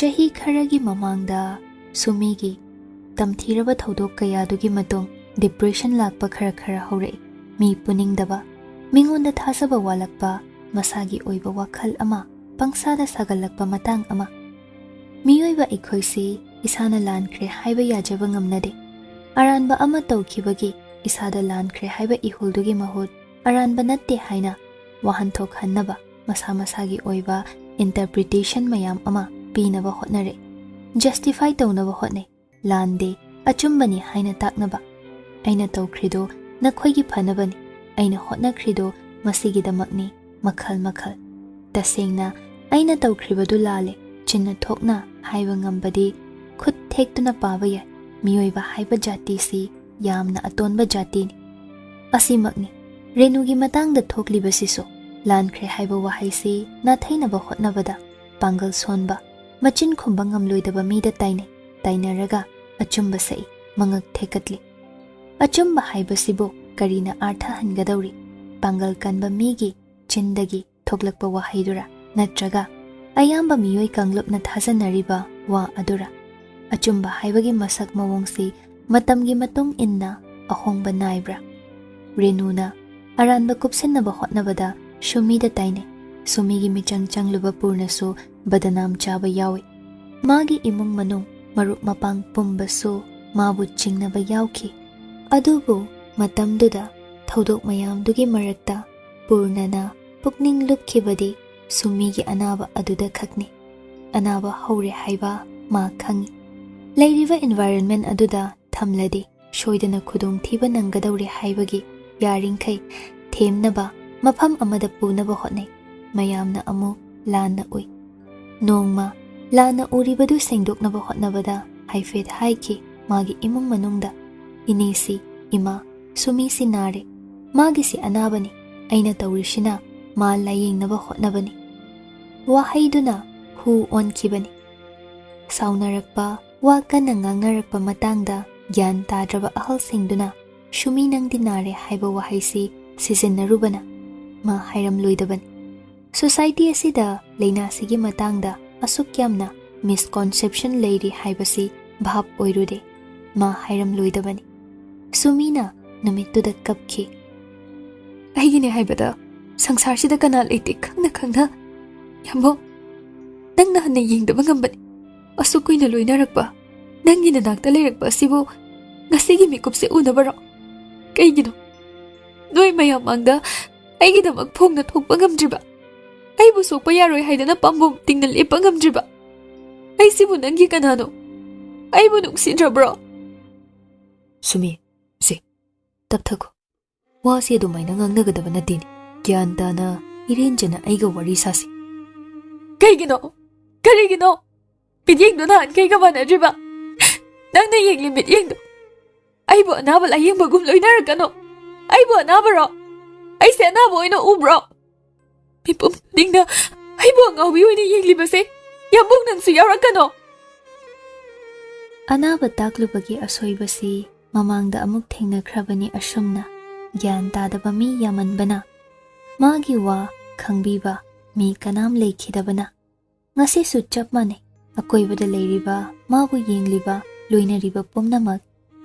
Chahi kharagi mamangda Sumigi tamthiraba thodok kayadugi matung depression lakpa khara hore mi puningdaba mingonda thasaba walakpa masagi oiba wakhal ama pangsada sagalakpa matang ama miyoiba ikhoisi isana lankhre haiba yajaba ngamnade aranba ama tawkhibagi isada lankhre haiba ihuldugi mahut aranba natte haina wahanthok hannaba masa masagi oiba interpretation mayam ama pinaba hotnare justify tawnaba hotne lande achumbani haina taknaba aina tawkhrido nakhoigi phanabani aina hotnakhrido masigidamakni makhal makhal tasengna aina tawkhribadu lale chinna thokna haiba ngambadi khut thektuna paba ya miyoiba haiba jati si yamna atonba jati ni asimakni renugi matangda thoklibasiso lankhre haiba wahaisi na thainaba hotnabada pangal sonba machin khumba ngamloidaba mida taine tainaraga achumba sai mangak thekatli achumba haibasibo karina artha hangadauri pangal kanba migi chindagi thoklakpa wahaidura natraga ayamba miyoi kanglupna thajanariba wa adura achumba haibagi masak mawongsi matamgi matung inna ahongba naibra renuna aranba kupsinnaba hotnabada shumida taine sumigi michang changluba purnasu badanam chaba yawi magi imung manung marup mapang pumbasu mabu chingnaba yawki adubu matamduda thodok mayamdugi marakta purnana pukning lupkhibadi sumigi anaba aduda khakni anaba hore haiba ma khangi leiriba environment aduda thamladi shoidana khudong thiba nangadauri haibagi yaringkai themnaba mafam amada punaba hotnai mayamna amu lana ui nongma lana uribadu sengdoknaba hotnabada haifet haiki magi imung manungda inesi ima sumisi nare magi si anabani aina tawrishina ma layingnaba hotnabani wahaiduna hu onkibani saunarakpa wa kana ngangarakpa matangda gyan tadraba ahal singduna shumi nangdi nare haiba wahaisi sijinnarubana ma hairam loidabani society asida leina sigi matangda asuk yamna misconception leiri haibasi bhab oirude ma hairam loidabani sumina namittuda kapki aigine haibada sangsar sida kana leite khangna khangna yambo nangna hanna yingdaba ngambani asukuina loinarakpa nangina nakta leirakpa sibo ngasigi mikupse unabaro kaigino noi mayam angda aigidamak phongna thokpa ngamdriba aibu sokpa yaroi haidana pambum tingna lepa ngamdriba ai sibu nangi kanano aibu nungsidrabro sumi se tapthako wasi adumaina ngangnagadaba natini gyan tana irenjana aiga wari sasi kaigino karigino pidyengdo nahan kaiga manadriba nangna yengli midyengdo aibu anaba layengba loinarakano aibu anabaro aise anaba oina ubro mipum dingna aibu ngawi oina yenglibase yambung nangsu yaurakano anaba taklubagi asoibasi mamangda amuk thengnakrabani asumna gyan tadaba mi yamanbana magi wa khangbiba mi kanam leikhidabana ngasi su chapmane akoibada leiriba mabu yengliba loinariba pumnamak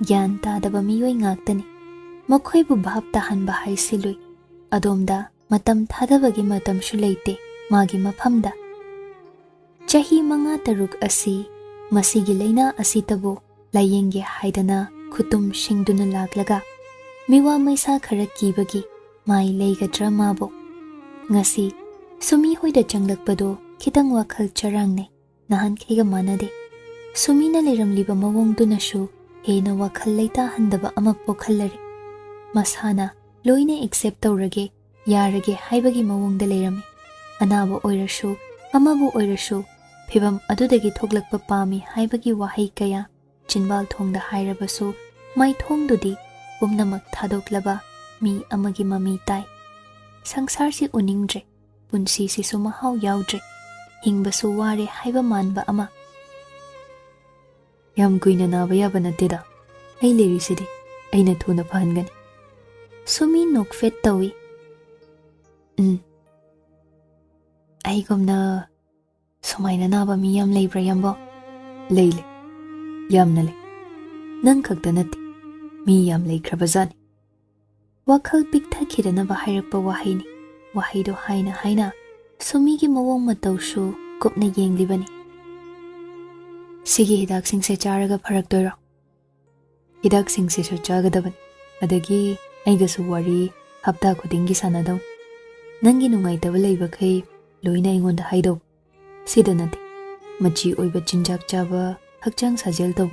gyan tadaba miyoi ngaktani makhoibu bhab tahanba haisilui adomda matam thadabagi matam shu leite magi maphamda chahi manga taruk asi masigi leina asitabu layenge haidana khutum shingduna laklaga miwa maisa khara kibagi mai leigadra mabo ngasi sumi hoida changlakpado khitang wakhal charangne nahan khega manade sumina leramliba mawongduna shu hena wakhal leita handaba ama pokhallare masana loine accept tawrage yarage haibagi mawongda lerami anaba oirashu amabu oirashu phibam adudagi thoglakpa pami haibagi wahai kaya chinbal thongda hairabasu mai thongdudi pumnamak thadoklaba mi amagi mami tai sangsar si uningdre punsi si sumahau yaudre hingbasu ware haiba manba ama yam kuina naba yaba nateda ai lerisidi aina thuna phangani sumi nokfet tawi aigomna Sumaina naba mi yam leibra yambo? Leile. Yamna le. Nang kagda nati. Mi yam leikrabazani. WakhaL pikthakhidanaba hairakpa wahayni. Wahaydo haina haina. Sumigi mawong matawshu kupna yenglibani. Sigi hidaksingse charaga pharakdoiro. Hidaksingse su chagadabani. Adagi aigasu wari hapta khudingi sanadaw. Nangi nungaitaba leibakai loina ingonda haidaw. Sida nati. Machi oiba chinjak chaba hakchang sajel tawba.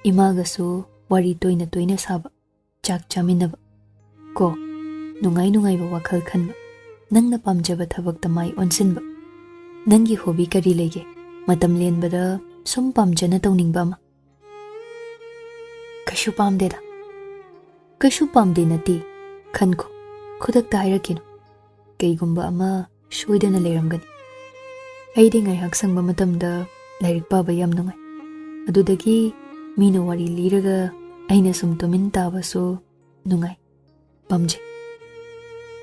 Imagasu wari toina toina saba. Chak chaminaba. Ko nungaiba WakhaL khanba. Nangna pamjaba thabakta mai onsinba. Nangi hobby kari lege. Matam lenbada sum pamjana tawningba ama. Kashu pamdeda. Kashu pamde nati. Khanko. Khudakta hairakino. Kaigumba ama soidana leiramgani. Aidi ngaihak sangba matamda lairik paba yam nungai. Adudagi mina wari liraga aina sum tumin tabasu nungai. Pamje.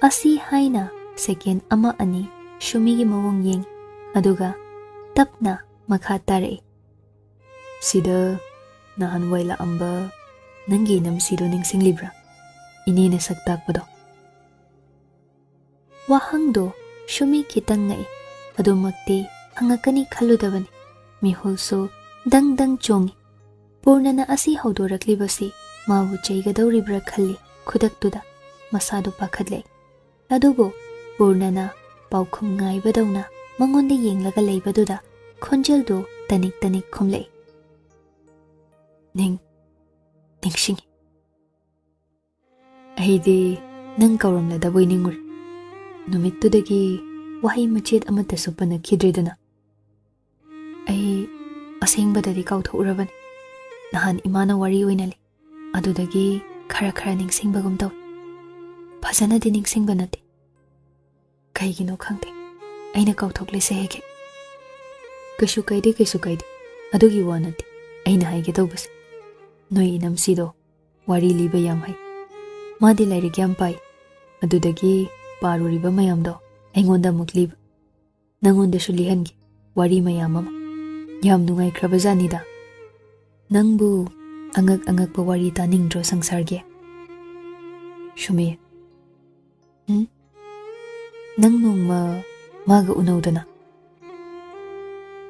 Asi haina second ama ani shumigi mawong yeng. Aduga tapna makha tare. Sida nahan waila amba nangi nam sido ningsing libra. Inina saktakpado. Wahangdo shumi kitang ngai. Adumakti hangakani khaludabani. Mihulso dang chongi. PURNA na asi haudoraklibasi mawu chaigadawribra khalli khudaktuda masado pakhatle. Adubo PURNA na paukhum ngaibadawna mangonda yenglaga leibaduda khonjeldo tanik khumlei. Ningshingi. Aidi nang kauramladaboy ningur. Numittudagi wahay machet amata supana khidridana. Ay asengbadadi kauthurabani. Nahan imana wari oinali. Adudagi khara ningsingbagum taw. Phajana di ningsingba nati. Kaigino khangte. Aina kauthokle se hege. Kashu kaide. Adugi wa nati. Aina haige tawbas. Noi inam sido wari liba yam hai. Madi lairik yam pai. Adudagi paruriba mayamdo. Aingonda muklib. Nangonda sulihangi. Wari mayam ama. Yam nungai krabazanida. Nangbu angak pa wari taningdro sangsarge. Shumi. Nang nungma maga unawdana.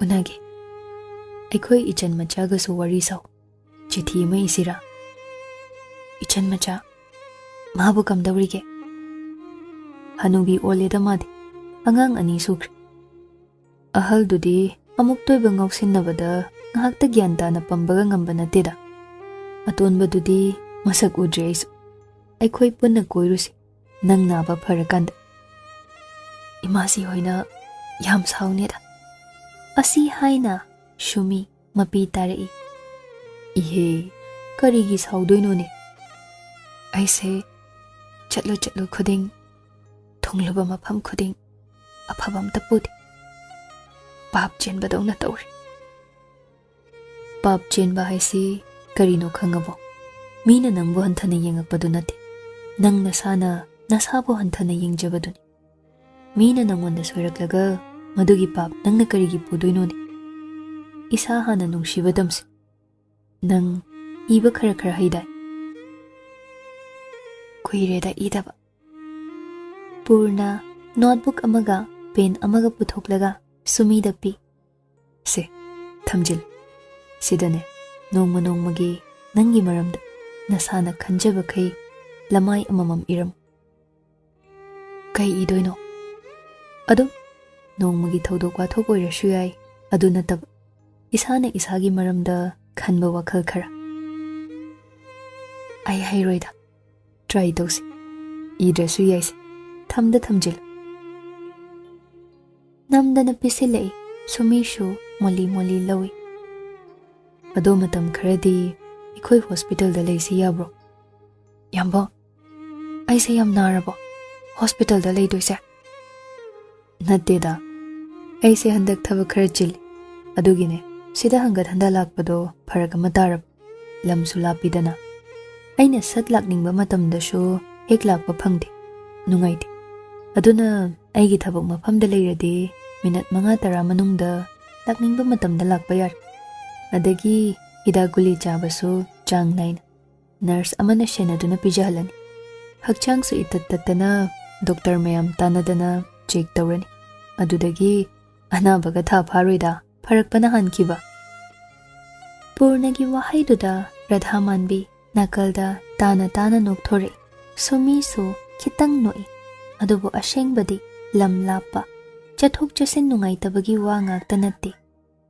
Unagi. Aikoi ichan machaga su wari saw. Chithi mai isira. Ichan macha. Mahabu kamdawrige. Paenubi oleda madi. Angang ani sukri. Ahal dudi amuk toy bangaw sinnabada ngahakta gyanta na pambaga ngamba natida. Atonba dudi masak udre isu. Aikoi punna koirusi. Nang naba farakanda. Imasi hoina yam saunida. Asi haina shumi mapi tarai. Ihe karigi saudoino ne. Aise chatlo khuding thonglaba mafam khuding afabam tapudi. Pap chen badawna tawri. Pap chen ba haisi karino khangabo. Mina nangbo hanthana yengakpadu nati. Nang nasabo hanthana yengjabaduni. Mina nangonda soiraklaga madugi pap nangna karigi pudoino ni. Isa hana nungshibadamsi. Nang iba khara haidai. Kuireda idaba. PURNA notebook amaga pen amaga puthoklaga sumida pi. Se thamjil. Sidane nongmagi nangi maramda nasana khanjaba kai lamai amamam iram. Kai idoino. Adu nongmagi thodok wathok oirashu yai. Adu natab isana isagi maramda khanba WakhaL khara. Ai hairoida. Try dosi. Idrasu yaise. Thamda thamjil. Namdana pisilai. Sumishu moli lawi. Ado matam kharadi ikoi hospital da laisi yabro. Yambo. Aise yam narabo. Hospital da laidoise. Natteda. Aise handak thaba khara chili. Adugine. Sida hangat handa lakpado faragama tarab. Lamsu lapidana. Aina sat lakningba matamdashu hek lakpa phangde. Nungaidi. Aduna aigi thabak mafamda leiradi minute 5-10 manungda ꯂꯥꯛꯅꯤꯡꯕ ꯃꯇꯝꯗ ꯂꯥꯛꯄ ꯌꯥꯔꯦ ꯑꯗꯒꯤ ꯍꯤꯗꯥꯛ ꯒꯨꯂꯤ ꯆꯥꯕꯁꯨ ꯆꯥꯡ ꯅꯥꯏꯅ ꯅꯔꯁ ꯑꯃꯅ ꯁꯦꯟꯅꯗꯨꯅ ꯄꯤꯖꯍꯜꯂꯅꯤ ꯍꯛꯆꯥꯡꯁꯨ ꯏꯇꯠ ꯇꯠꯇꯅ ꯗꯣꯛꯇꯔ ꯃꯌꯥꯝ ꯇꯥꯟꯅꯗꯅ ꯆꯦꯛ ꯇꯧꯔꯅꯤ ꯑꯗꯨꯗꯒꯤ ꯑꯅꯥꯕꯒ ꯊꯥ ꯐꯥꯔꯣꯏꯗ ꯐꯔꯛꯄꯅ ꯍꯥꯟꯈꯤꯕ ꯄꯨꯔꯅꯒꯤ ꯋꯥꯍꯩꯗꯨꯗ ꯔꯥꯙꯥ ꯃꯥꯟꯕꯤ ꯅꯥꯀꯜꯗ ꯇꯥꯅ ꯇꯥꯅ ꯅꯣꯛꯊꯣꯔꯛꯏ ꯁꯨꯃꯤꯁꯨ ꯈꯤꯇꯪ ꯅꯣꯛꯏ ꯑꯗꯨꯕꯨ ꯑꯁꯦꯡꯕꯗꯤ ꯂꯝ ꯂꯥꯞꯄ ꯆꯠꯊꯣꯛ ꯆꯠꯁꯤꯟ ꯅꯨꯡꯉꯥꯏꯇꯕꯒꯤ ꯋꯥ ꯉꯥꯛꯇ ꯅꯠꯇꯦ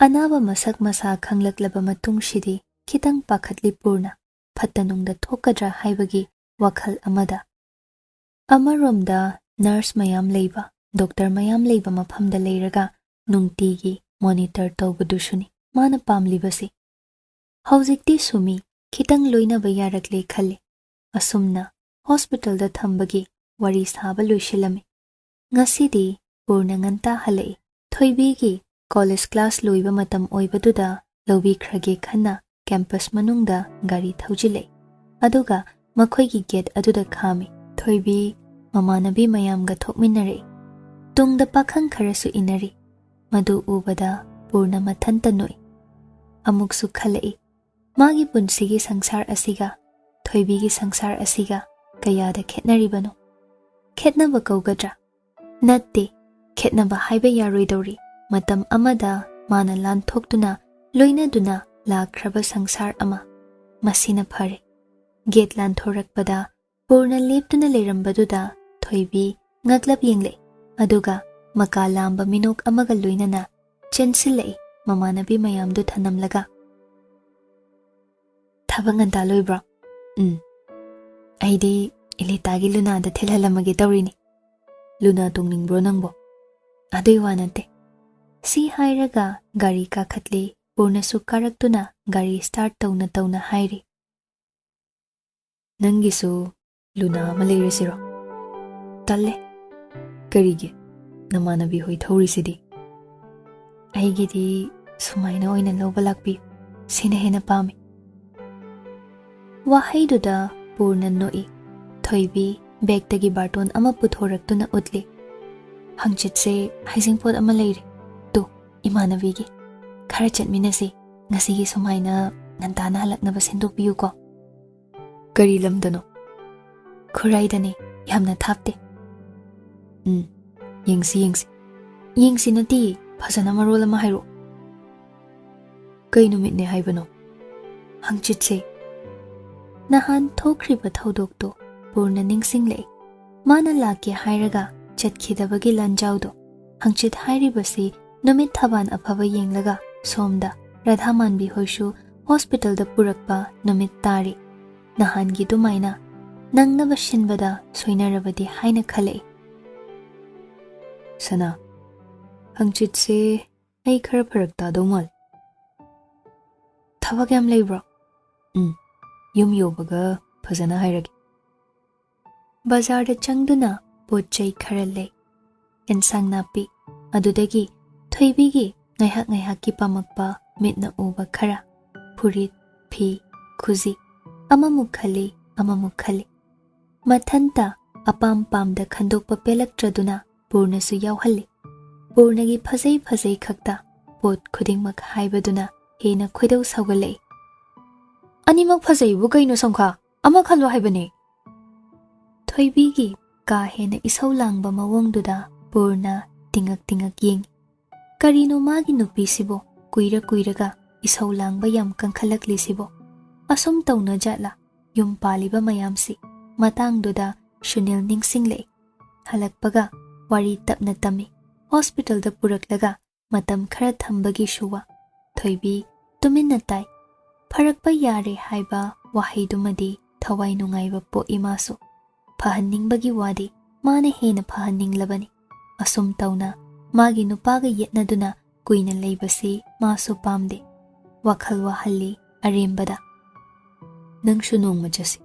ꯑꯅꯥꯕ ꯃꯁꯛ ꯃꯁꯥ ꯈꯪꯂꯛꯂꯕ ꯃꯇꯨꯡꯁꯤꯗꯤ ꯈꯤꯇꯪ ꯄꯥꯈꯠꯂꯤ ꯄꯨꯔꯅ ꯐꯠꯇ ꯅꯨꯡꯗ ꯊꯣꯛꯀꯗ꯭ꯔꯥ ꯍꯥꯏꯕꯒꯤ ꯋꯥꯈꯜ ꯑꯃꯗ ꯑꯃꯔꯣꯝꯗ ꯅꯔꯁ ꯃꯌꯥꯝ ꯂꯩꯕ ꯗꯣꯛꯇꯔ ꯃꯌꯥꯝ ꯂꯩꯕ ꯃꯐꯝꯗ ꯂꯩꯔꯒ ꯅꯨꯡꯇꯤꯒꯤ ꯃꯣꯅꯤꯇꯔ ꯇꯧꯕꯗꯨꯁꯨꯅꯤ ꯃꯥꯅ ꯄꯥꯝꯂꯤꯕꯁꯤ ꯍꯧꯖꯤꯛꯇꯤ ꯁꯨꯃꯤ ꯈꯤꯇꯪ ꯂꯣꯏꯅꯕ ꯌꯥꯔꯛꯂꯦ ꯈꯜꯂꯤ ꯑꯁꯨꯝꯅ ꯍꯣꯁꯄꯤꯇꯥꯜꯗ ꯊꯝꯕꯒꯤ ꯋꯥꯔꯤ ꯁꯥꯕ ꯂꯣꯏꯁꯤꯜꯂꯝꯃꯤ ꯉꯁꯤꯗꯤ ꯄꯨꯔꯅ ꯉꯟꯇꯥ ꯍꯜꯂꯛꯏ ꯊꯣꯏꯕꯤꯒꯤ ꯀꯣꯂꯦꯖ ꯀ꯭ꯂꯥꯁ ꯂꯣꯏꯕ ꯃꯇꯝ ꯑꯣꯏꯕꯗꯨꯗ ꯂꯧꯕꯤꯈ꯭ꯔꯒꯦ ꯈꯟꯅ ꯀꯦꯝꯄꯁ ꯃꯅꯨꯡꯗ ꯒꯥꯔꯤ ꯊꯧꯖꯤꯜꯂꯛꯏ ꯑꯗꯨꯒ ꯃꯈꯣꯏꯒꯤ ꯒꯦꯠ ꯑꯗꯨꯗ ꯈꯥꯝꯃꯤ ꯊꯣꯏꯕꯤ ꯃꯃꯥꯟꯅꯕꯤ ꯃꯌꯥꯝꯒ ꯊꯣꯛꯃꯤꯟꯅꯔꯛꯏ ꯇꯨꯡꯗ ꯄꯥꯈꯪ ꯈꯔꯁꯨ ꯏꯟꯅꯔꯤ ꯃꯗꯨ ꯎꯕꯗ ꯄꯨꯔꯅ ꯃꯊꯟꯇ ꯅꯣꯛꯏ ꯑꯃꯨꯛꯁꯨ ꯈꯜꯂꯛꯏ ꯃꯥꯒꯤ ꯄꯨꯟꯁꯤꯒꯤ ꯁꯪꯁꯥꯔ ꯑꯁꯤꯒ ꯊꯣꯏꯕꯤꯒꯤ ꯁꯪꯁꯥꯔ ꯑꯁꯤꯒ ꯀꯌꯥꯗ ꯈꯦꯠꯅꯔꯤꯕꯅꯣ ꯈꯦꯠꯅꯕ ꯀꯧꯒꯗ꯭ꯔꯥ ꯅꯠꯇꯦ ꯈꯦꯠꯅꯕ ꯍꯥꯏꯕ ꯌꯥꯔꯣꯏꯗꯧꯔꯤ ꯃꯇꯝ ꯑꯃꯗ ꯃꯥꯅ ꯂꯥꯟꯊꯣꯛꯇꯨꯅ ꯂꯣꯏꯅꯗꯨꯅ ꯂꯥꯛꯈ꯭ꯔꯕ ꯁꯪꯁꯥꯔ ꯑꯃ ꯃꯁꯤꯅ ꯐꯔꯦ ꯒꯦꯠ ꯂꯥꯟꯊꯣꯔꯛꯄꯗ ꯄꯨꯔꯅ ꯂꯦꯞꯇꯨꯅ ꯂꯩꯔꯝꯕꯗꯨꯗ ꯊꯣꯏꯕꯤ ꯉꯛꯂꯞ ꯌꯦꯡꯂꯛꯏ ꯑꯗꯨꯒ ꯃꯀꯥ ꯂꯥꯝꯕ ꯃꯤꯅꯣꯛ ꯑꯃꯒ ꯂꯣꯏꯅꯅ ꯆꯦꯟꯁꯤꯜꯂꯛꯏ ꯃꯃꯥꯟꯅꯕꯤ ꯃꯌꯥꯝꯗꯨ ꯊꯅꯝꯂꯒ ꯊꯕꯛ ꯉꯟꯇꯥ ꯂꯣꯏꯕ꯭ꯔꯣ ꯑꯩꯗꯤ ꯏꯂꯤꯇꯥꯒꯤ ꯂꯨꯅꯥꯗ ꯊꯤꯜꯍꯜꯂꯝꯃꯒꯦ ꯇꯧꯔꯤꯅꯤ ꯂꯨꯅꯥ ꯇꯣꯡꯅꯤꯡꯕ꯭ꯔꯣ ꯅꯪꯕꯣ ꯑꯗꯨꯏ ꯋꯥ ꯅꯠꯇꯦ ꯁꯤ ꯍꯥꯏꯔꯒ ꯒꯥꯔꯤ ꯀꯥꯈꯠꯂꯤ ꯄꯨꯔꯅꯁꯨ ꯀꯥꯔꯛꯇꯨꯅ ꯒꯥꯔꯤ ꯁ꯭ꯇꯥꯔꯠ ꯇꯧꯅ ꯇꯧꯅ ꯍꯥꯏꯔꯤ ꯅꯪꯒꯤꯁꯨ ꯂꯨꯅꯥ ꯑꯃ ꯂꯩꯔꯁꯤꯔꯣ ꯇꯜꯂꯦ ꯀꯔꯤꯒꯤ ꯅꯃꯥꯟꯅꯕꯤ ꯍꯣꯏ ꯊꯧꯔꯤꯁꯤꯗꯤ ꯑꯩꯒꯤꯗꯤ ꯁꯨꯃꯥꯏꯅ ꯑꯣꯏꯅ ꯂꯧꯕ ꯂꯥꯛꯄꯤꯌꯨ ꯁꯤꯅ ꯍꯦꯟꯅ ꯄꯥꯝꯃꯤ ꯋꯥꯍꯩꯗꯨꯗ ꯄꯨꯔꯅ ꯅꯣꯛꯏ ꯊꯣꯏꯕꯤ ꯕꯦꯛꯇꯒꯤ ꯕꯥꯔꯇꯣꯟ ꯑꯃ ꯄꯨꯊꯣꯔꯛꯇꯨꯅ ꯎꯠꯂꯤ ꯍꯪꯆꯤꯠꯁꯦ ꯍꯩꯖꯤꯡꯄꯣꯠ ꯑꯃ ꯂꯩꯔꯤ ꯇꯨ ꯏꯃꯥꯟꯅꯕꯤꯒꯤ ꯈꯔ ꯆꯠꯃꯤꯟꯅꯁꯤ ꯉꯁꯤꯒꯤ ꯁꯨꯃꯥꯏꯅ ꯉꯟꯇꯥꯅ ꯍꯜꯂꯛꯅꯕ ꯁꯤꯟꯗꯣꯛꯄꯤꯌꯨꯀꯣ ꯀꯔꯤ ꯂꯝꯗꯅꯣ ꯈꯨꯔꯥꯏꯗꯅꯦ ꯌꯥꯝꯅ ꯊꯥꯞꯇꯦ ꯌꯦꯡꯁꯤ ꯅꯠꯇꯤꯌꯦ ꯐꯖꯅ ꯃꯔꯣꯜ ꯑꯃ ꯍꯥꯏꯔꯛꯑꯣ ꯀꯩ ꯅꯨꯃꯤꯠꯅꯦ ꯍꯥꯏꯕꯅꯣ ꯍꯪꯆꯤꯠꯁꯦ ꯅꯍꯥꯟ ꯊꯣꯛꯈ꯭ꯔꯤꯕ ꯊꯧꯗꯣꯛꯇꯣ ꯄꯨꯔꯅ ꯅꯤꯡꯁꯤꯡꯂꯛꯏ ꯃꯥꯅ ꯂꯥꯛꯀꯦ ꯍꯥꯏꯔꯒ ꯆꯠꯈꯤꯗꯕꯒꯤ ꯂꯥꯟꯖꯥꯎꯗꯣ ꯍꯪꯆꯤꯠ ꯍꯥꯏꯔꯤꯕꯁꯤ ꯅꯨꯃꯤꯠ ꯊꯕꯥꯟ ꯑꯐꯕ ꯌꯦꯡꯂꯒ ꯁꯣꯝꯗ ꯔꯥꯙꯥ ꯃꯥꯟꯕꯤ ꯍꯣꯏꯁꯨ ꯍꯣꯁꯄꯤꯇꯥꯜꯗ ꯄꯨꯔꯛꯄ ꯅꯨꯃꯤꯠ ꯇꯥꯔꯤ ꯅꯍꯥꯟꯒꯤ ꯑꯗꯨꯃꯥꯏꯅ ꯅꯪꯅꯕ ꯁꯤꯟꯕꯗ ꯁꯣꯏꯅꯔꯕꯗꯤ ꯍꯥꯏꯅ ꯈꯜꯂꯛꯏ ꯁꯅꯥ ꯍꯪꯆꯤꯠꯁꯦ ꯑꯩ ꯈꯔ ꯐꯔꯛ ꯇꯥꯗꯧ ꯃꯥꯜꯂꯤ ꯊꯕꯛ ꯌꯥꯝ ꯂꯩꯕ꯭ꯔꯣ ꯌꯨꯝ ꯌꯧꯕꯒ ꯐꯖꯅ ꯍꯥꯏꯔꯒꯦ ꯕꯖꯥꯔꯗ ꯆꯪꯗꯨꯅ ꯄꯣꯠ ꯆꯩ ꯈꯔ ꯂꯩ ꯑꯦꯟꯁꯥꯡ ꯅꯥꯄꯤ ꯑꯗꯨꯗꯒꯤ ꯊꯣꯏꯕꯤꯒꯤ ꯉꯥꯏꯍꯥꯛ ꯉꯥꯏꯍꯥꯛꯀꯤ ꯄꯥꯝꯃꯛꯄ ꯃꯤꯠꯅ ꯎꯕ ꯈꯔ ꯐꯨꯔꯤꯠ ꯐꯤ ꯈꯨꯖꯤ ꯑꯃꯃꯨꯛ ꯈꯜꯂꯤ ꯃꯊꯟꯇ ꯑꯄꯥꯝ ꯄꯥꯝꯗ ꯈꯟꯗꯣꯛꯄ ꯄꯦꯜꯂꯛꯇ꯭ꯔꯗꯨꯅ ꯄꯨꯔꯅꯁꯨ ꯌꯥꯎꯍꯜꯂꯤ ꯄꯨꯔꯅꯒꯤ ꯐꯖꯩ ꯈꯛꯇ ꯄꯣꯠ ꯈꯨꯗꯤꯡꯃꯛ ꯍꯥꯏꯕꯗꯨꯅ ꯍꯦꯟꯅ ꯈꯣꯏꯗꯧ ꯁꯥꯎꯒꯠꯂꯛꯏ ꯑꯅꯤꯃꯛ ꯐꯖꯩꯕꯨ ꯀꯩꯅꯣ ꯁꯝꯈꯥ ꯑꯃ ꯈꯜꯂꯣ ꯍꯥꯏꯕꯅꯦ ꯊꯣꯏꯕꯤꯒꯤ ꯀꯥ ꯍꯦꯟꯅ ꯏꯁꯧ ꯂꯥꯡꯕ ꯃꯑꯣꯡꯗꯨꯗ ꯄꯨꯔꯅ ꯇꯤꯡꯉꯛ ꯌꯦꯡꯉꯤ ꯀꯔꯤꯅꯣ ꯃꯥꯒꯤ ꯅꯨꯄꯤꯁꯤꯕꯣ ꯀꯨꯏꯔꯒ ꯏꯁꯧ ꯂꯥꯡꯕ ꯌꯥꯝ ꯀꯟꯈꯠꯂꯛꯂꯤꯁꯤꯕꯣ ꯑꯁꯨꯝ ꯇꯧꯅ ꯖꯥꯠꯂꯥ ꯌꯨꯝ ꯄꯥꯜꯂꯤꯕ ꯃꯌꯥꯝꯁꯤ ꯃꯇꯥꯡꯗꯨꯗ ꯁꯨꯅꯤꯜ ꯅꯤꯡꯁꯤꯡꯂꯛꯏ ꯍꯜꯂꯛꯄꯒ ꯋꯥꯔꯤ ꯇꯞꯅ ꯇꯝꯃꯤ ꯍꯣꯁꯄꯤꯇꯥꯜꯗ ꯄꯨꯔꯛꯂꯒ ꯃꯇꯝ ꯈꯔ ꯊꯝꯕꯒꯤꯁꯨ ꯋꯥ ꯊꯣꯏꯕꯤ ꯇꯨꯃꯤꯟꯅ ꯇꯥꯏ ꯐꯔꯛꯄ ꯌꯥꯔꯦ ꯍꯥꯏꯕ ꯋꯥꯍꯩꯗꯨꯃꯗꯤ ꯊꯋꯥꯏ ꯅꯨꯡꯉꯥꯏꯕ ꯄꯣꯛꯏ ꯃꯥꯁꯨ ꯐꯍꯟꯅꯤꯡꯕꯒꯤ ꯋꯥꯗꯤ ꯃꯥꯅ ꯍꯦꯟꯅ ꯐꯍꯟꯅꯤꯡꯂꯕꯅꯤ ꯑꯁꯨꯝ ꯇꯧꯅ ꯃꯥꯒꯤ ꯅꯨꯄꯥꯒ ꯌꯦꯠꯅꯗꯨꯅ ꯀꯨꯏꯅ ꯂꯩꯕꯁꯤ ꯃꯥꯁꯨ ꯄꯥꯝꯗꯦ ꯋꯥꯈꯜ ꯋꯥꯍꯜꯂꯤ ꯑꯔꯦꯝꯕꯗ ꯅꯪꯁꯨ ꯅꯣꯡꯃ ꯆꯠꯁꯤ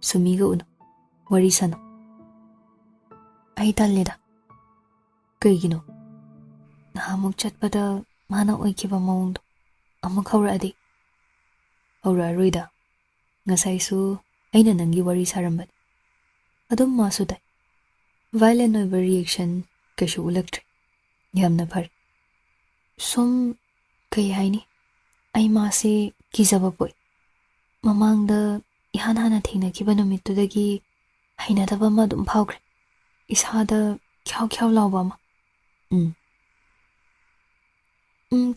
ꯁꯨꯃꯤꯒ ꯎꯅ ꯋꯥꯔꯤ ꯁꯥꯅꯧ ꯑꯩ ꯇꯜꯂꯦꯗ ꯀꯩꯒꯤꯅꯣ ꯅꯍꯥꯟꯃꯨꯛ ꯆꯠꯄꯗ ꯃꯥꯅ ꯑꯣꯏꯈꯤꯕ ꯃꯑꯣꯡꯗꯣ ꯑꯃꯨꯛ ꯍꯧꯔꯛꯑꯗꯤ ꯍꯧꯔꯛꯑꯔꯣꯏꯗ ꯉꯁꯥꯏꯁꯨ ꯑꯩꯅ ꯅꯪꯒꯤ ꯋꯥꯔꯤ ꯁꯥꯔꯝꯕꯅꯤ ꯑꯗꯨꯝ ꯃꯥꯁꯨ ꯇꯥꯏ ꯚꯥꯏꯂꯦꯟ ꯑꯣꯏꯕ ꯔꯤꯌꯦꯛꯁꯟ ꯀꯩꯁꯨ ꯎꯠꯂꯛꯇ꯭ꯔꯦ ꯌꯥꯝꯅ ꯐꯔꯦ ꯁꯨꯝ Kay haini, ay maasi kizaba poi. Mamangda ihan hana thina kiba numitudagi hainadaba ma dum phawkre. Isada kyaw kyaw lawba ma.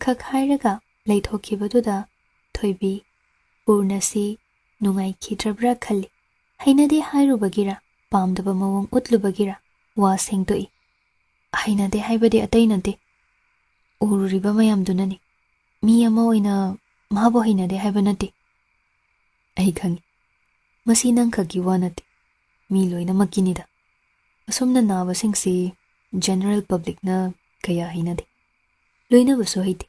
Khak hairaga leithokibaduda thoibi PURNA si nungai khidrabra khali. Hainade hairubagira pamdaba mawong utlubagira wa sengtoi. Hainade haibadi atainade. Ururiba mayamdunani. Mi ama oina mahabo hainade haibanati. Ai khangi. Masi nang khagi wanati. Mi loina makinida. Asomna naba singsi general public na kaya hainade. Loina baso haiti.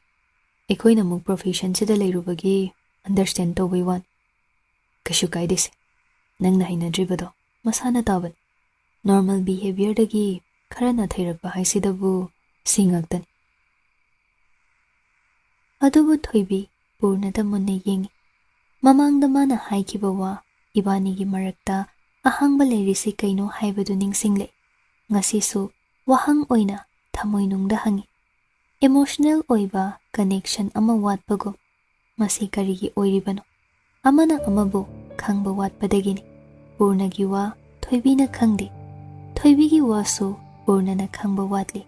Ekoina muk profession sida leirubagi understand to bai wan. Kashu kaidese. Nang na hainadribado masana taban. Normal behavior dagi karana thairakba haisidabu singaktan. Adubu thoibi PURNAda munne yengi. Mamangda mana haikiba wa ibanigi marakta ahangba leirisi kaino haibadu ningsingle. Ngasisu wahang oina thamoinungda hangi. Emotional oiba connection ama watpago. Masi karigi oiribano. Amana amabu khangba watpadagini. PURNAgi wa thoibina khangdi. Thoibigi wa su PURNAna khangba watli.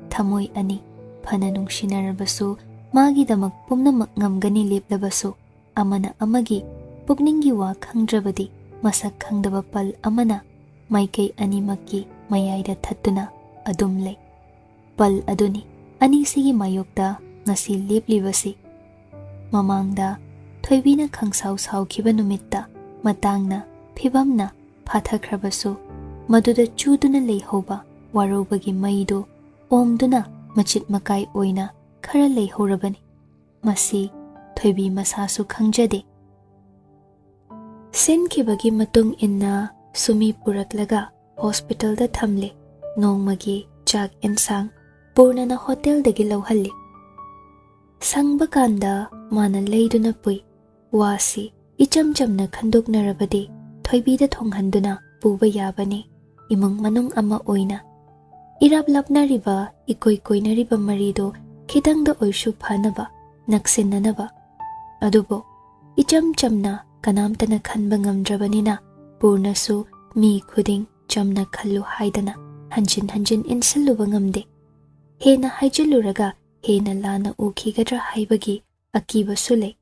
Thamoi ani phana nungshinarabasu magi damak pumnamak ngamgani leplabasu. Amana amagi pukningi wa khangdrabadi masak khangdaba pal amana maikei animakki mayaida thattuna adum lei. Pal aduni anisigi mayokta ngasi leplibasi. Mamangda thoibina khangsaw sawkhiba numitta matangna phibamna phathakhrabasu maduda chuduna leihoba warobagi maido omduna machit makai oina khara leihorabani. Masi thoibi masasu khangjade. Senkibagi matung inna sumi puraklaga hospital da thamle. Nongmagi chak ensang PURNAna hotel dagi lawhalli. Sangba kanda mana leiduna pui. Wasi icham chamna khandoknarabadi thoibida thonghanduna puba yabani. Imang manung ama oina. Irab lapnariba ikoi koinariba marido khitangda oishu phanaba naksinanaba. Adubo icham chamna kanamtana khanba ngamdrabanina PURNAsu mi khuding chamna khallu haidana hanjin hanjin insalluba ngamde. Hena haijalluraga hena lana ukhigadra haibagi akiba sule.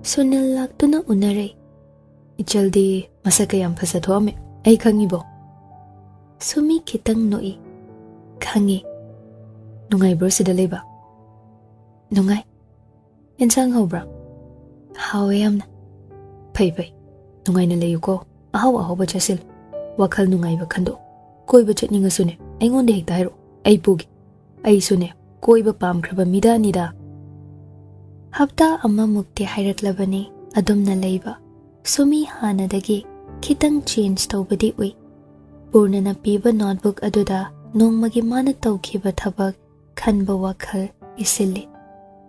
Sunil laktuna unare. Jaldi masaka yam phasathoame ai khangibo. Sumi khitang noi. Khangi. Nungai bro sida leba. Nungai. Insang hobra. Hawe yamna. Pai pai. Nungai na layuko. Ahaw ba chasil. WakhaL nungai ba khando. Koi ba chatninga sune. Aingonde hekta hairo. Ai pugi. Ai sune. Koi ba pamkhraba mida nida. Hapta amma mukti hairaklabani adumna leiba. Sumi hanadagi khitang change tawbadi ui. PURNAna piba notebook aduda nongmagi mana tawkhiba thabak khanba WakhaL isilli.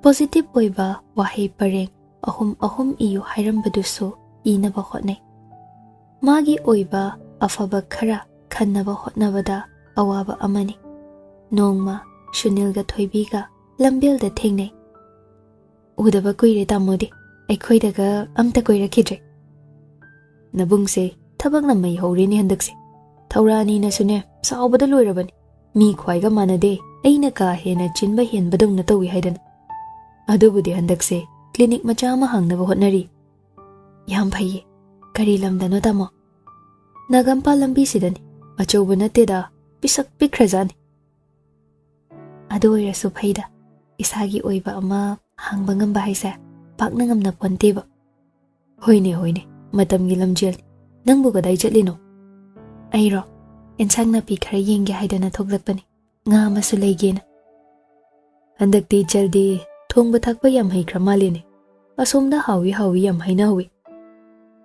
Positive oiba wahei pareng ahum iyu hairambadusu inaba hotnai. Magi oiba afaba khara khannaba hotnabada awaba amani. Nongma Sunilga thoibiga lambilda thengnai. Udaba kuire tamodi aikhoidaga amta koirakidre. Nabungse thabakna mai haurini handakse. Thaurani na sune saubada loirabani. Mi khwaiga manade aina ka hena chinba henbadongna tawi haidana. Adubudi handakse clinic macha ma hangnaba hotnari. Yam phaiye kari lamdano tamo. Nagampa lambi sidani achauba nateda pisak pikhrajani. Adu oirasu phaida isagi oiba ama hangba ngamba haise pakna ngamna ponteba. Hoine matamgi lamjel nangbu gadai chatlino. Airo ensang na pi khara yenge haidana thoglakpani nga masu leigena. Handakti jaldi thongba thakpa yam haikra malene. Asomda hawi yam haina hawi.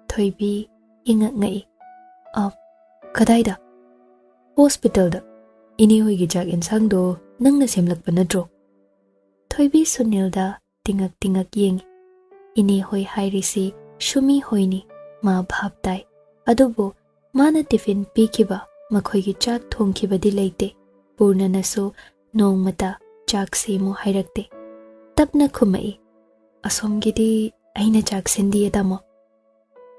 Thoibi ingak ngai. Kadaida? Hospital da. Ini hoigi jak ensang do nangna semlakpa nadro. Thoibi Sunilda tingak yengi. Ini hoi hairisi Shumi hoini ma bhabtai. Adubo mana tiffin pikiba makhoigi chak thongkibadi leite. PURNAnasu nongmata chak semu hairakte. Tapna khumai. Asomgidi aina chak sendi etamo.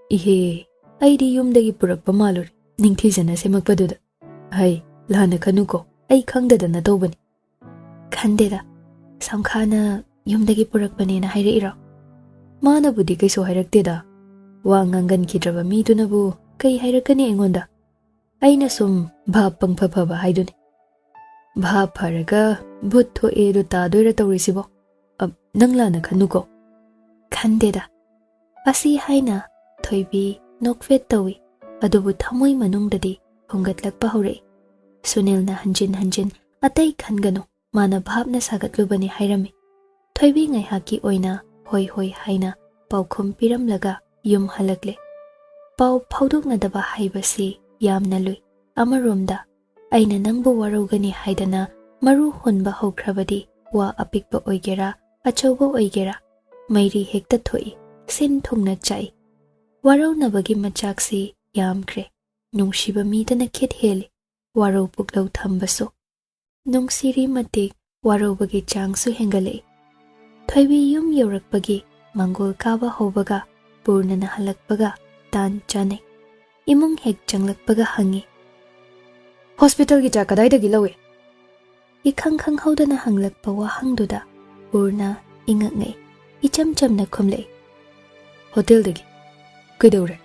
Ihe, aidi yumdagi purakpa maluri. Ningthijana semakpaduda. Hai, lana kanuko. Ai khangdadana tawbani. Khandeda. Samkhana yumdagi purakpanena hairaira. Mana budi kaiso hairakdeda. Wa ngangan kidraba midunabu kai hairakani aingonda. Aina sum bhap pangphapaba haiduni. Bhap pharaga bhut thoe do tadoira tawrisibo. Nanglana khanuko. Khandeda. Asi haina thoibi nokfet tawi. Adubu thamoi manungdadi hongatlakpa hore. Sunilna hanjin atai khangano mana bhapna sagatlubani hairami. Thoibi ngaihaki oina hoi haina paukhum piramlaga yum halakle. Pau phaudoknadaba haibasi yamna lui. Amaromda aina nangbu warogani haidana maru hunba hokrabadi wa apikba oigera achauba oigera mairi hekta thoi sin thungna chai. Warawnabagi machaksi yamkre. Nungshiba midana khit heli. Waraw puklau thambaso. Nungsiri matik warobagi changsu hengale. Thoibi yum yorakpagi mangol kaba hobaga purnana halakpaga tan chane. Imung hek changlakpaga hangi. Hospital gi cha kadaidagi lawe. Ikhang haudana hanglakpa wahangduda purna ingakngai. Icham chamna khumle. Hotel dagi. Kaidore.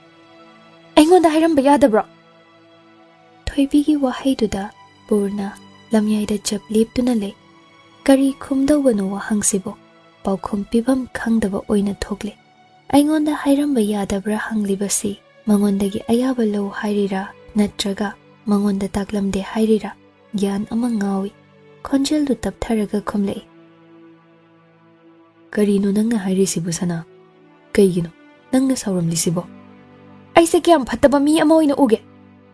Aingonda hairamba yadabra. Thoibigi wahaiduda purna lamyaida chap leptuna le. Kari khumdawano wahangsibo. Paukhum pibam khangdaba oina thokle. Aingonda hairamba yadabra hanglibasi mangondagi ayaba lau hairira natraga mangonda taklamde hairira gyan ama ngawi. Khonjel du taptharaga khumle. Karino nangna hairisibu sana. Kaigino nangna sauramlisibo. Aise kyam phattaba mi ama oina uge.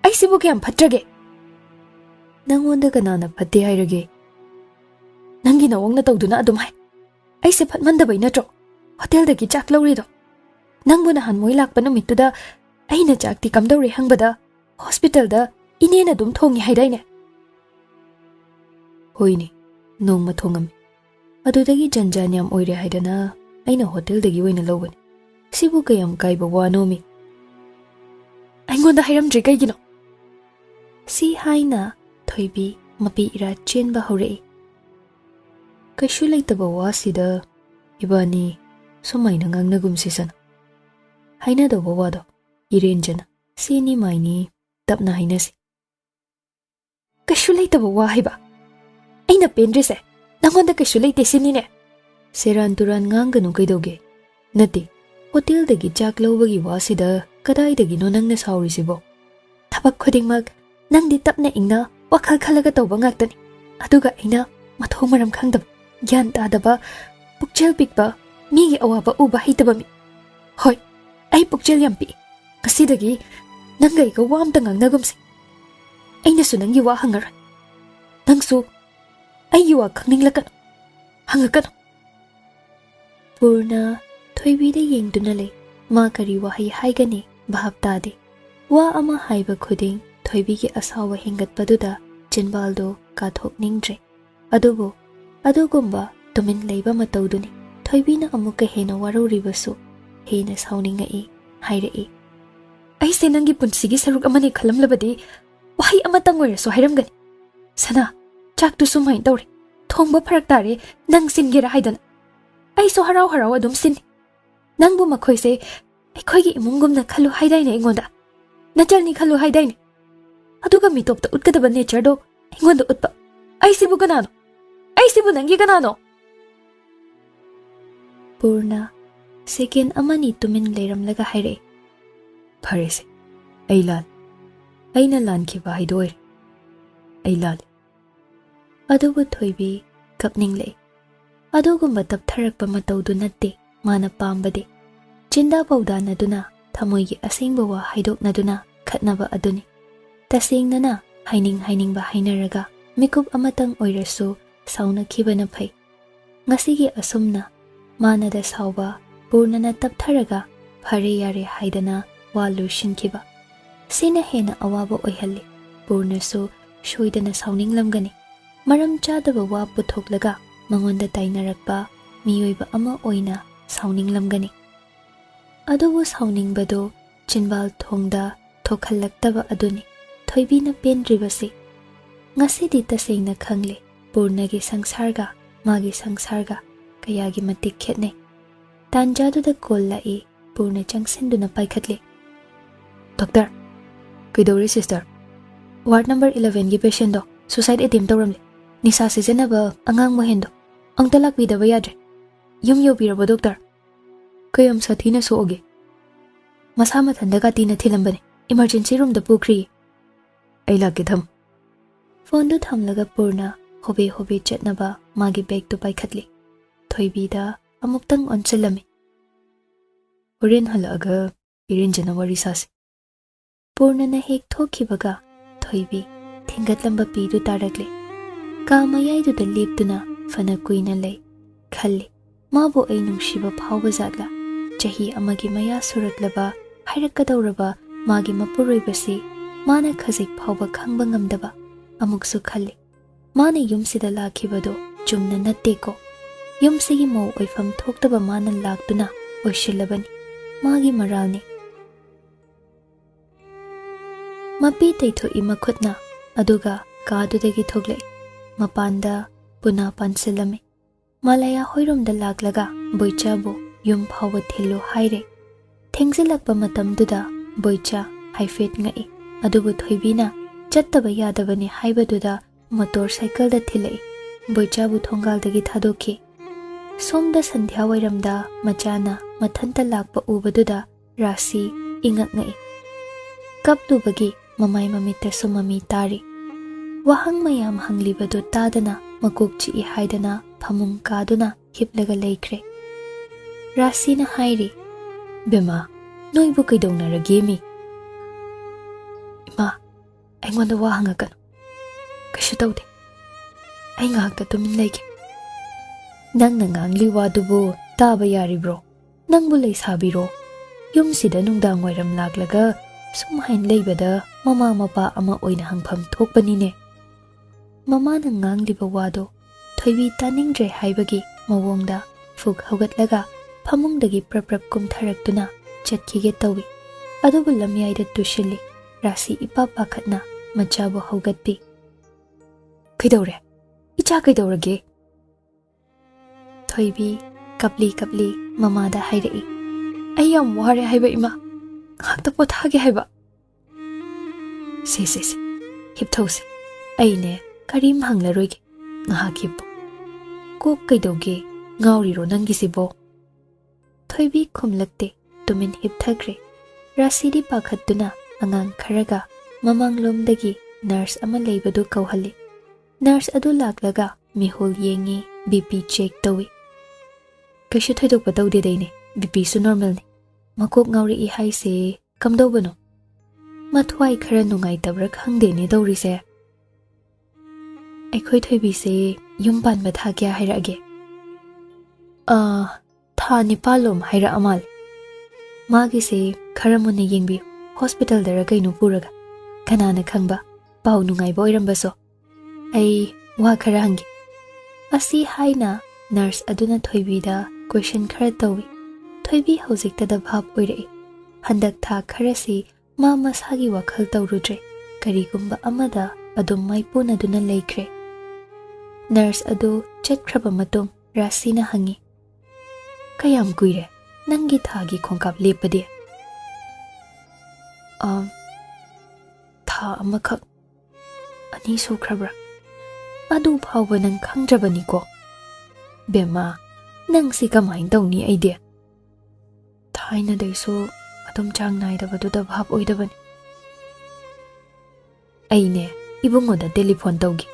Aisibu kyam phattrage. Nangonda kanana phatte hairage. Nangi nawangna tawduna adum hai. Aise phatmandabai natro. Hotel dagi chak lawrido. Nangbu nahan moi lakpa numittuda aina chakti kamdawre hangbada hospital da inena dum thongi haidaine. Hoini nongma thongam. Adudagi janjanyam oire haidana aina hotel dagi oina lawbani. Sibu kayam kaiba wanomi. Aingonda hairamdri kaigino. Si haina thoibi mapi ira chenba hore. Kaishu laitaba wasida ibani somaina ngangnagum sisana. Haina da wawado irenjana sini maini tapna hainasi. Kaishu laitaba wa haiba. Aina pendrise nangonda kaishu laite sinine. Seran turan nganganu kaidoge. Nati hotel dagi chak lawbagi wasida kadai dagi no nangna saurisibo. Thabak khudingmak nangdi tapna ingna wakhal khalaga tawba ngaktani. Aduga aina mathong maram khangdab gyan tadaba pukchel pikba migi awaba uba hitaba mi. Hoi, ai pukchel yampi. Kasidagi nangai ka wamta ngangnagumsi. Aina su nangi wa hangar. Nangsu ai yuwa khangninglakano. Hangakano. Purna thoibida yengduna le ma kari wahai haigani bahab tade. Wa ama haiba khuding thoibigi asawa hengatpaduda chinbaldo kathokningdre. Adubo adugumba tumin leiba matawduni thoibina amuka hena waroribasu hena sauningai hairei. Aise nangi punsigi saruk amane khalamlabadi wahai amatang oirasu hairamgani. Sana chaktu sumhain tawre thongba pharak tare nang singera haidana. Aiso harau adum sin. Nangbu makhoise aikhoigi imungumna khalu haidaine ingonda. Nachalni khalu haidaine. Aduga mitopta utkadaba nature do ingonda utpa. Aisibu kanano. Aisibu nangi kanano. Purna second amani tumin leiramlaga haire. Pharese. Ailal. Aina lankhiba haidoir. Ailal. Adubu thoibi kapningle. Adugumba taptharakpa matawdu natte mana pambade. Chinda paudana thamoigi asengba wa haidoknaduna khatnaba aduni. Tasengnana hainingba hainaraga mikup amatang oirasu sauna khibana phai. Ngasigi asumna manada sauba purnana taptharaga phare yare haidana wa lushinkhiba. Sina hena awaba oihalli. Purnasu shoidana sauninglamgani. Maram chadaba wa puthoklaga mangonda tainarakpa ꯃꯤꯑꯣꯏꯕ ꯑꯃ ꯑꯣꯏꯅ ꯁꯥꯎꯅꯤꯡꯂꯝꯒꯅꯤ꯫ ꯑꯗꯨꯕꯨ ꯁꯥꯎꯅꯤꯡꯕꯗꯨ ꯆꯤꯟꯕꯥꯜ ꯊꯣꯡꯗ ꯊꯣꯛꯍꯜꯂꯛꯇꯕ ꯑꯗꯨꯅꯤ ꯊꯣꯏꯕꯤꯅ ꯄꯦꯟꯗ꯭ꯔꯤꯕꯁꯤ꯫ ꯉꯁꯤꯗꯤ ꯇꯁꯦꯡꯅ ꯈꯪꯂꯦ ꯄꯨꯔꯅꯒꯤ ꯁꯪꯁꯥꯔꯒ ꯃꯥꯒꯤ ꯁꯪꯁꯥꯔꯒ ꯀꯌꯥꯒꯤ ꯃꯇꯤꯛ ꯈꯦꯠꯅꯩ꯫ ꯇꯥꯟꯖꯥꯗꯨꯗ ꯀꯣꯜ ꯂꯥꯛꯏ꯫ ꯄꯨꯔꯅ ꯆꯪꯁꯤꯟꯗꯨꯅ ꯄꯥꯏꯈꯠꯂꯤ꯫ ꯗꯣꯛꯇꯔ, ꯀꯩꯗꯧꯔꯦ ꯁꯤꯁꯇꯔ? ꯋꯥꯔꯗ ꯅꯝꯕꯔ 11ꯒꯤ ꯄꯦꯁꯦꯟꯗꯣ ꯁꯨꯁꯥꯏꯗ ꯑꯦꯇꯦꯝ ꯇꯧꯔꯝꯂꯦ꯫ ꯅꯤꯁꯥ ꯁꯤꯖꯤꯟꯅꯕ ꯑꯉꯥꯡ ꯃꯣꯍꯦꯟꯗꯣ ꯑꯝꯇ ꯂꯥꯛꯄꯤꯗꯕ ꯌꯥꯗ꯭ꯔꯦ꯫ ꯌꯨꯝ ꯌꯧꯕꯤꯔꯕꯣ ꯗꯣꯛꯇꯔ? ꯀꯌꯥꯝ ꯁꯥꯊꯤꯅ ꯁꯣꯛꯑꯒꯦ? ꯃꯁꯥ ꯃꯊꯟꯗ ꯀꯥꯇꯤꯅ ꯊꯤꯜꯂꯝꯕꯅꯦ꯫ ꯏꯃꯔꯖꯦꯟꯁꯤ ꯔꯨꯝꯗ ꯄꯨꯈ꯭ꯔꯤꯌꯦ꯫ ꯑꯩ ꯂꯥꯛꯀꯦ ꯊꯝ꯫ ꯐꯣꯟꯗꯨ ꯊꯝꯂꯒ ꯄꯨꯔꯅ ꯍꯣꯕꯦ ꯍꯣꯕꯦ ꯆꯠꯅꯕ ꯃꯥꯒꯤ ꯕꯦꯒꯇꯨ ꯄꯥꯏꯈꯠꯂꯤ꯫ ꯊꯣꯏꯕꯤꯗ ꯑꯃꯨꯛꯇꯪ ꯑꯣꯟꯁꯤꯜꯂꯝꯃꯤ꯫ ꯍꯣꯔꯦꯟ ꯍꯜꯂꯛꯑꯒ ꯏꯔꯦꯟꯖꯅ ꯋꯥꯔꯤ ꯁꯥꯁꯤ꯫ ꯄꯨꯔꯅꯅ ꯍꯦꯛ ꯊꯣꯛꯈꯤꯕꯒ ꯊꯣꯏꯕꯤ ꯊꯤꯡꯒꯠꯂꯝꯕ ꯄꯤꯗꯨ ꯇꯥꯔꯛꯂꯤ꯫ ꯀꯥ ꯃꯌꯥꯏꯗꯨꯗ ꯂꯦꯞꯇꯨꯅ ꯐꯅ ꯀꯨꯏꯅ ꯂꯩ꯫ ꯈꯜꯂꯤ, ꯃꯥꯕꯨ ꯑꯩ ꯅꯨꯡꯁꯤꯕ ꯐꯥꯎꯕ ꯖꯥꯠꯂꯥ? ꯆꯍꯤ ꯑꯃꯒꯤ ꯃꯌꯥ ꯁꯨꯔꯛꯂꯕ ꯍꯥꯏꯔꯛꯀꯗꯧꯔꯕ ꯃꯥꯒꯤ ꯃꯄꯨꯔꯣꯏꯕꯁꯤ ꯃꯥꯅ ꯈꯖꯤꯛ ꯐꯥꯎꯕ ꯈꯪꯕ ꯉꯝꯗꯕ꯫ ꯑꯃꯨꯛꯁꯨ ꯈꯜꯂꯤ, ꯃꯥꯅ ꯌꯨꯝꯁꯤꯗ ꯂꯥꯛꯈꯤꯕꯗꯣ ꯆꯨꯝꯅ ꯅꯠꯇꯦꯀꯣ꯫ ꯌꯨꯝꯁꯤꯒꯤ ꯃꯧ ꯑꯣꯏꯐꯝ ꯊꯣꯛꯇꯕ ꯃꯥꯅ ꯂꯥꯛꯇꯨꯅ ꯑꯣꯏꯁꯤꯜꯂꯕꯅꯤ꯫ ꯃꯥꯒꯤ ꯃꯔꯥꯜꯅꯤ꯫ ꯃꯄꯤ ꯇꯩꯊꯣꯛꯏ ꯃꯈꯨꯠꯅ, ꯑꯗꯨꯒ ꯀꯥꯗꯨꯗꯒꯤ ꯊꯣꯛꯂꯛꯏ꯫ ꯃꯄꯥꯟꯗ ꯄꯨꯅꯥ ꯄꯥꯟꯁꯤꯜꯂꯝꯃꯤ꯫ ꯃꯥꯂꯌꯥ ꯍꯣꯏꯔꯣꯝꯗ ꯂꯥꯛꯂꯒ ꯕꯣꯏꯆꯥꯕꯨ ꯌꯨꯝ ꯐꯥꯎꯕ ꯊꯤꯜꯂꯨ ꯍꯥꯏꯔꯦ꯫ ꯊꯦꯡꯖꯤꯜꯂꯛꯄ ꯃꯇꯝꯗꯨꯗ ꯕꯣꯏꯆꯥ ꯍꯥꯏꯐꯦꯠ ꯉꯛꯏ꯫ ꯑꯗꯨꯕꯨ ꯊꯣꯏꯕꯤꯅ ꯆꯠꯇꯕ ꯌꯥꯗꯕꯅꯤ ꯍꯥꯏꯕꯗꯨꯗ ꯃꯣꯇꯣꯔ ꯁꯥꯏꯀꯜꯗ ꯊꯤꯜꯂꯛꯏ꯫ ꯕꯣꯏꯆꯥꯕꯨ ꯊꯣꯡꯒꯥꯜꯗꯒꯤ ꯊꯥꯗꯣꯛꯈꯤ꯫ ꯁꯣꯝꯗ ꯁꯟꯙ꯭ꯌꯥ ꯋꯥꯏꯔꯝꯗ ꯃꯆꯥꯅ ꯃꯊꯟꯇ ꯂꯥꯛꯄ ꯎꯕꯗꯨꯗ ꯔꯥꯁꯤ ꯏꯉꯛ ꯉꯛꯏ꯫ ꯀꯞꯂꯨꯕꯒꯤ ꯃꯃꯥꯏ ꯃꯃꯤꯠꯇꯁꯨ ꯃꯃꯤ ꯇꯥꯔꯤ꯫ ꯋꯥꯍꯪ ꯃꯌꯥꯝ ꯍꯪꯂꯤꯕꯗꯨ ꯇꯥꯗꯅ ꯃꯀꯣꯛ ꯆꯤꯛꯏ ꯍꯥꯏꯗꯅ ꯐꯃꯨꯡ ꯀꯥꯗꯨꯅ ꯍꯤꯞꯂꯒ ꯂꯩꯈ꯭ꯔꯦ꯫ ꯔꯥꯁꯤꯅ ꯍꯥꯏꯔꯤ, ꯕꯦꯃꯥ, ꯅꯣꯏꯕꯨ ꯀꯩꯗꯧꯅꯔꯒꯦ ꯃꯤ? ꯏꯃꯥ, ꯑꯩꯉꯣꯟꯗ ꯋꯥ ꯍꯪꯉꯛꯀꯅꯨ꯫ ꯀꯩꯁꯨ ꯇꯧꯗꯦ꯫ ꯑꯩ ꯉꯥꯏꯍꯥꯛꯇ ꯇꯨꯃꯤꯟ ꯂꯩꯒꯦ꯫ ꯅꯪꯅ ꯉꯥꯡꯂꯤ ꯋꯥꯗꯨꯕꯨ ꯇꯥꯕ ꯌꯥꯔꯤꯕ꯭ꯔꯣ? ꯅꯪꯕꯨ ꯂꯩꯁꯥꯕꯤꯔꯣ? ꯌꯨꯝꯁꯤꯗ ꯅꯨꯡꯗꯥꯡ ꯋꯥꯏꯔꯝ ꯂꯥꯛꯂꯒ ꯁꯨꯝ ꯍꯥꯏꯅ ꯂꯩꯕꯗ ꯃꯃꯥ ꯃꯄꯥ ꯑꯃ ꯑꯣꯏꯅ ꯍꯪꯐꯝ ꯊꯣꯛꯄꯅꯤꯅꯦ꯫ ꯃꯃꯥꯅ ꯉꯥꯡꯂꯤꯕ ꯋꯥꯗꯣ ꯊꯣꯏꯕꯤ ꯇꯥꯅꯤꯡꯗ꯭ꯔꯦ ꯍꯥꯏꯕꯒꯤ ꯃꯑꯣꯡꯗ ꯐꯨꯛ ꯍꯧꯒꯠꯂꯒ ꯐꯃꯨꯡꯗꯒꯤ ꯄ꯭ꯔꯞ ꯀꯨꯝꯊꯔꯛꯇꯨꯅ ꯆꯠꯈꯤꯒꯦ ꯇꯧꯏ꯫ ꯑꯗꯨꯕꯨ ꯂꯝꯌꯥꯏꯗ ꯇꯨꯁꯤꯜꯂꯤ꯫ ꯔꯥꯁꯤ ꯏꯄꯥ ꯄꯥꯈꯠꯅ ꯃꯆꯥꯕꯨ ꯍꯧꯒꯠꯄꯤ꯫ ꯀꯩꯗꯧꯔꯦ? ꯏꯆꯥ ꯀꯩꯗꯧꯔꯒꯦ? ꯊꯣꯏꯕꯤ ꯀꯞꯂꯤ ꯀꯞꯂꯤ ꯃꯃꯥꯗ ꯍꯥꯏꯔꯛꯏ꯫ ꯑꯩ ꯌꯥꯝ ꯋꯥꯔꯦ ꯍꯥꯏꯕ ꯏꯃꯥ꯫ ꯉꯥꯛꯇ ꯄꯣꯊꯥꯒꯦ ꯍꯥꯏꯕ꯫ ꯁꯦ ꯍꯤꯞꯊꯧꯁꯦ꯫ ꯑꯩꯅꯦ ꯀꯔꯤꯝ ꯍꯪꯂꯔꯣꯏꯒꯦ꯫ ꯉꯥꯏꯍꯥꯛ ꯍꯤꯞꯄꯨ꯫ ꯀꯣꯛ ꯀꯩꯗꯧꯒꯦ? ꯉꯥꯎꯔꯤꯔꯣ ꯅꯪꯒꯤꯁꯤꯕꯣ? ꯊꯣꯏꯕꯤ ꯈꯨꯝꯂꯛꯇꯦ꯫ ꯇꯨꯃꯤꯟ ꯍꯤꯞꯊꯈ꯭ꯔꯦ꯫ ꯔꯥꯁꯤꯗꯤ ꯄꯥꯈꯠꯇꯨꯅ ꯑꯉꯥꯡ ꯈꯔꯒ ꯃꯃꯥꯡꯂꯣꯝꯗꯒꯤ ꯅꯔꯁ ꯑꯃ ꯂꯩꯕꯗꯨ ꯀꯧꯍꯜꯂꯤ꯫ ꯅꯔꯁ ꯑꯗꯨ ꯂꯥꯛꯂꯒ ꯃꯤꯍꯨꯜ ꯌꯦꯡꯉꯤ, BP ꯆꯦꯛ ꯇꯧꯏ꯫ ꯀꯩꯁꯨ ꯊꯣꯏꯗꯣꯛꯄ ꯇꯧꯗꯦꯗꯩꯅꯦ, BPꯁꯨ ꯅꯣꯔꯃꯦꯜꯅꯤ꯫ ꯃꯀꯣꯛ ꯉꯥꯎꯔꯛꯏ ꯍꯥꯏꯁꯦ ꯀꯝꯗꯧꯕꯅꯣ? ꯃꯊ꯭ꯋꯥꯏ ꯈꯔ ꯅꯨꯡꯉꯥꯏꯇꯕ꯭ꯔꯥ ꯈꯪꯗꯦꯅꯦ ꯇꯧꯔꯤꯁꯦ꯫ ꯑꯩꯈꯣꯏ ꯊꯣꯏꯕꯤꯁꯦ ꯌꯨꯝ ꯄꯥꯟꯕ ꯊꯥ ꯀꯌꯥ ꯍꯥꯏꯔꯛꯑꯒꯦ? ꯊꯥ 9 ꯍꯥꯏꯔꯛꯑ ꯃꯥꯜꯂꯦ꯫ ꯃꯥꯒꯤꯁꯦ ꯈꯔ ꯃꯨꯟꯅ ꯌꯦꯡꯕꯤꯌꯨ, ꯍꯣꯁꯄꯤꯇꯥꯜꯗꯔ ꯀꯩꯅꯣ ꯄꯨꯔꯒ꯫ ꯀꯅꯥꯅ ꯈꯪꯕ, ꯄꯥꯎ ꯅꯨꯡꯉꯥꯏꯕ ꯑꯣꯏꯔꯝꯕꯁꯨ꯫ ꯑꯩ ꯋꯥ ꯈꯔ ꯍꯪꯒꯦ꯫ ꯑꯁꯤ ꯍꯥꯏꯅ ꯅꯔꯁ ꯑꯗꯨꯅ ꯊꯣꯏꯕꯤꯗ ꯀꯣꯏꯁꯟ ꯈꯔ ꯇꯧꯏ꯫ ꯊꯣꯏꯕꯤ ꯍꯧꯖꯤꯛꯇꯗ ꯚꯥꯞ ꯑꯣꯏꯔꯛꯏ꯫ ꯍꯟꯗꯛ ꯊꯥ ꯈꯔꯁꯤ ꯃꯥ ꯃꯁꯥꯒꯤ ꯋꯥꯈꯜ ꯇꯧꯔꯨꯗ꯭ꯔꯦ꯫ ꯀꯔꯤꯒꯨꯝꯕ ꯑꯃꯗ ꯑꯗꯨꯝ ꯃꯥꯏꯄꯨꯅꯗꯨꯅ ꯂꯩꯈ꯭ꯔꯦ꯫ ꯅꯔꯁ ꯑꯗꯨ ꯆꯠꯈ꯭ꯔꯕ ꯃꯇꯨꯡ ꯔꯥꯁꯤꯅ ꯍꯪꯉꯤ, ꯀꯌꯥꯝ ꯀꯨꯏꯔꯦ ꯅꯪꯒꯤ ꯊꯥꯒꯤ ꯈꯣꯡꯀꯥꯞ ꯂꯦꯞꯄꯗꯤ? ꯊꯥ ꯑꯃꯈꯛ꯫ 2 ꯁꯨꯈ꯭ꯔꯕ꯭ꯔꯥ? ꯑꯗꯨ ꯐꯥꯎꯕ ꯅꯪ ꯈꯪꯗ꯭ꯔꯕꯅꯤꯀꯣ? ꯕꯦꯝꯃꯥ, ꯅꯪꯁꯤ ꯀꯃꯥꯏꯅ ꯇꯧꯅꯤ ꯑꯩꯗꯤ? ꯊꯥꯏꯅꯗꯩꯁꯨ ꯑꯗꯨꯝ ꯆꯥꯡ ꯅꯥꯏꯗꯕꯗꯨꯗ ꯚꯥꯞ ꯑꯣꯏꯗꯕꯅꯤ꯫ ꯑꯩꯅꯦ ꯏꯕꯨꯡꯉꯣꯗ ꯇꯦꯂꯤꯐꯣꯟ ꯇꯧꯒꯦ꯫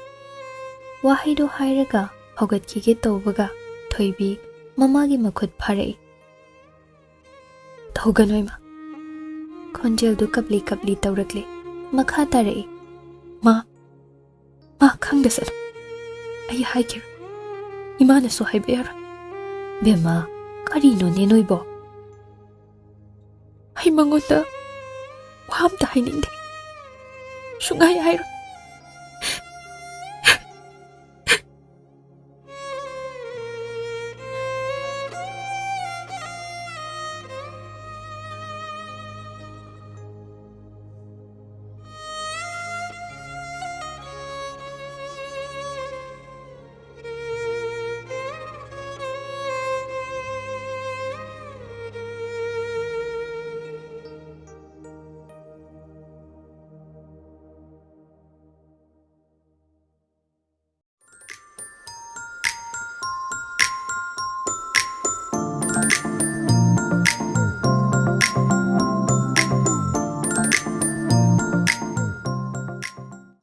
ꯋꯥꯍꯩꯗꯣ ꯍꯥꯏꯔꯒ ꯍꯧꯒꯠꯈꯤꯒꯦ ꯇꯧꯕꯒ ꯊꯣꯏꯕꯤ ꯃꯃꯥꯒꯤ ꯃꯈꯨꯠ ꯐꯥꯔꯛꯏ꯫ ꯇꯧꯒꯅꯨ ꯏꯃꯥ꯫ ꯈꯣꯟꯖꯦꯜꯗꯨ ꯀꯞꯂꯤ ꯀꯞꯂꯤ ꯇꯧꯔꯛꯂꯤ꯫ ꯃꯈꯥ ꯇꯥꯔꯛꯏ, ꯃꯥ ꯈꯪꯗꯁꯅꯨ꯫ ꯑꯩ ꯍꯥꯏꯈꯤꯔꯣꯏ꯫ ꯏꯃꯥꯅꯁꯨ ꯍꯥꯏꯕ ꯌꯥꯔꯣꯏ꯫ ꯕꯦꯝꯃꯥ, ꯀꯔꯤꯅꯣꯅꯦ ꯅꯣꯏꯕꯣ? ꯑꯩ ꯃꯉꯣꯟꯗ ꯋꯥ ꯑꯝꯇ ꯍꯥꯏꯅꯤꯡꯗꯦ꯫ ꯁꯨꯡꯍꯥꯏ ꯍꯥꯏꯔꯣꯏ꯫